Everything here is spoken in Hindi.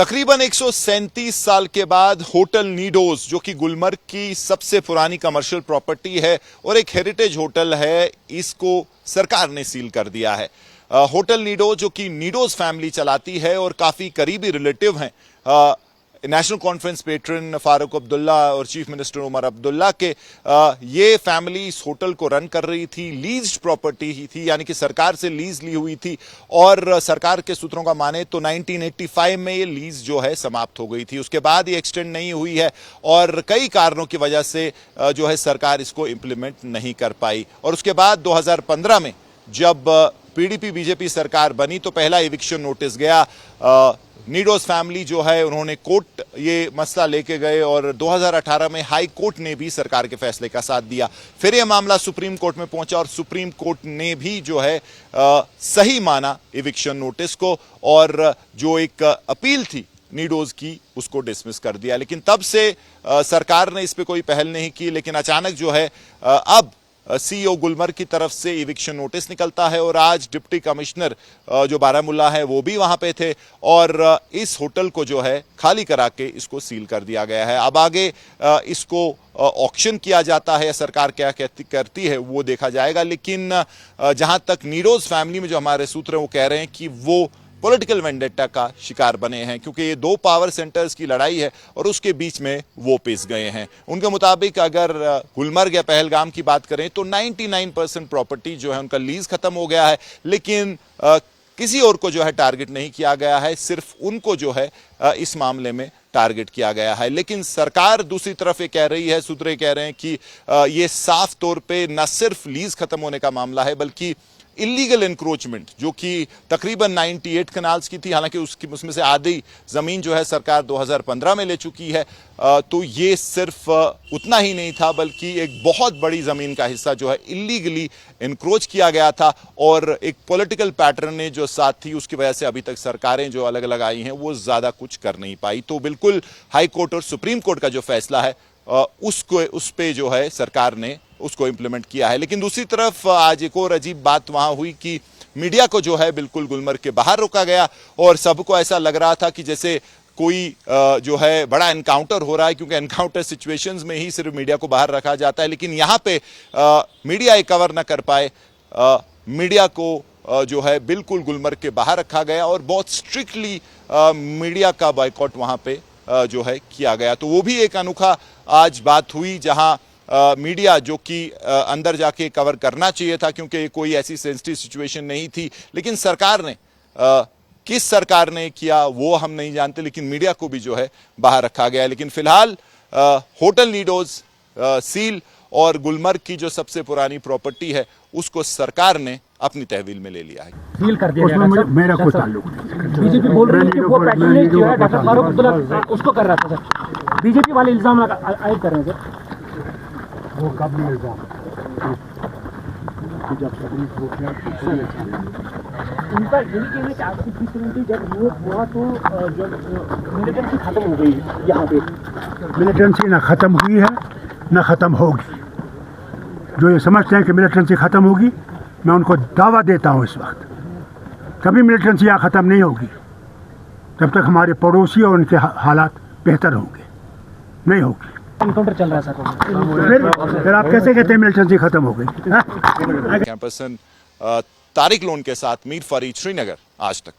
तकरीबन 137 साल के बाद होटल नीडोज, जो कि गुलमर्ग की सबसे पुरानी कमर्शियल प्रॉपर्टी है और एक हेरिटेज होटल है, इसको सरकार ने सील कर दिया है। होटल नीडोज, जो कि नीडोज फैमिली चलाती है और काफी करीबी रिलेटिव हैं नेशनल कॉन्फ्रेंस पेट्रन फारूक अब्दुल्ला और चीफ मिनिस्टर उमर अब्दुल्ला के, ये फैमिली इस होटल को रन कर रही थी। लीज्ड प्रॉपर्टी ही थी, यानी कि सरकार से लीज ली हुई थी और सरकार के सूत्रों का माने तो 1985 में ये लीज जो है समाप्त हो गई थी। उसके बाद ये एक्सटेंड नहीं हुई है और कई कारणों की वजह से जो है सरकार इसको इंप्लीमेंट नहीं कर पाई। और उसके बाद 2015 में जब पीडीपी बीजेपी सरकार बनी तो पहला इविक्शन नोटिस गया। नीडोज फैमिली जो है उन्होंने कोर्ट ये मसला लेके गए और 2018 में हाई कोर्ट ने भी सरकार के फैसले का साथ दिया। फिर ये मामला सुप्रीम कोर्ट में पहुंचा और सुप्रीम कोर्ट ने भी जो है सही माना इविक्शन नोटिस को और जो एक अपील थी नीडोज की उसको डिसमिस कर दिया। लेकिन तब से सरकार ने इस पे कोई पहल नहीं की। लेकिन अचानक जो है अब सीईओ गुलमर्ग की तरफ से इविक्शन नोटिस निकलता है और आज डिप्टी कमिश्नर जो बारामुल्ला है वो भी वहां पे थे और इस होटल को जो है खाली करा के इसको सील कर दिया गया है। अब आगे इसको ऑक्शन किया जाता है, सरकार क्या करती है वो देखा जाएगा। लेकिन जहां तक नीडोज फैमिली में जो हमारे सूत्र हैं वो कह रहे हैं कि वो पॉलिटिकल वेंडेटा का शिकार बने हैं, क्योंकि ये दो पावर सेंटर्स की लड़ाई है और उसके बीच में वो पिस गए हैं। उनके मुताबिक अगर गुलमर्ग या पहलगाम की बात करें तो 99% प्रॉपर्टी जो है उनका लीज खत्म हो गया है, लेकिन किसी और को जो है टारगेट नहीं किया गया है, सिर्फ उनको जो है इस मामले में टारगेट किया गया है। लेकिन सरकार दूसरी तरफ ये कह रही है, सूत्र कह रहे हैं कि ये साफ तौर पे न सिर्फ लीज खत्म होने का मामला है बल्कि इलीगल एनक्रोचमेंट, जो कि तकरीबन 98 कनाल्स की थी, हालांकि उसमें से आधी जमीन जो है सरकार 2015 में ले चुकी है। तो ये सिर्फ उतना ही नहीं था बल्कि एक बहुत बड़ी जमीन का हिस्सा जो है इलीगली एनक्रोच किया गया था और एक पॉलिटिकल पैटर्न ने जो साथ थी उसकी वजह से अभी तक सरकारें जो अलग अलग आई हैं वो ज्यादा कुछ कर नहीं पाई। तो बिल्कुल हाई कोर्ट और सुप्रीम कोर्ट का जो फैसला है उस पे जो है सरकार ने उसको इंप्लीमेंट किया है। लेकिन दूसरी तरफ आज एक और अजीब बात वहां हुई कि मीडिया को जो है बिल्कुल गुलमर्ग के बाहर रोका गया और सबको ऐसा लग रहा था कि जैसे कोई जो है बड़ा एनकाउंटर हो रहा है, क्योंकि एनकाउंटर सिचुएशंस में ही सिर्फ मीडिया को बाहर रखा जाता है। लेकिन यहाँ पे मीडिया ये कवर ना कर पाए, मीडिया को जो है बिल्कुल गुलमर्ग के बाहर रखा गया और बहुत स्ट्रिक्टली मीडिया का बायकॉट वहां पे जो है किया गया। तो वो भी एक अनोखा आज बात हुई जहां मीडिया जो कि अंदर जाके कवर करना चाहिए था, क्योंकि कोई ऐसी सेंसिटिव सिचुएशन नहीं थी। लेकिन सरकार ने किस सरकार ने किया वो हम नहीं जानते, लेकिन मीडिया को भी जो है बाहर रखा गया। लेकिन फिलहाल होटल नीडोज सील और गुलमर्ग की जो सबसे पुरानी प्रॉपर्टी है उसको सरकार ने अपनी तहवील में ले लिया है। सील कर दिया गया। मेरा कोई ताल्लुक नहीं। बीजेपी बोल रही है कि वो पैटर्नेज जो है डॉक्टर फारूक अब्दुल्ला उसको कर रहा था सर। बीजेपी वाले इल्जाम आयद कर रहे हैं सर। वो कब नहीं इल्जाम उनका यही कहना है कि आर्टिफिशियलिटी जब वो हुआ तो जब मिलिटेंसी खत्म हो गई यहाँ पे। मिलिटेंसी ना खत्म हुई है ना खत्म होगी। जो ये समझते हैं कि मिलिटेंसी खत्म होगी, मैं उनको दावा देता हूँ इस वक्त कभी मिलिटेंसी यहाँ खत्म नहीं होगी जब तक हमारे पड़ोसी और उनके हालात बेहतर होंगे। नहीं होगी। एनकाउंटर चल रहा है सर। फिर आप कैसे कहते हैं मिलिटेंसी खत्म हो गई? कैंपसन तारिक लोन के साथ मीर फरीद, श्रीनगर, आज तक।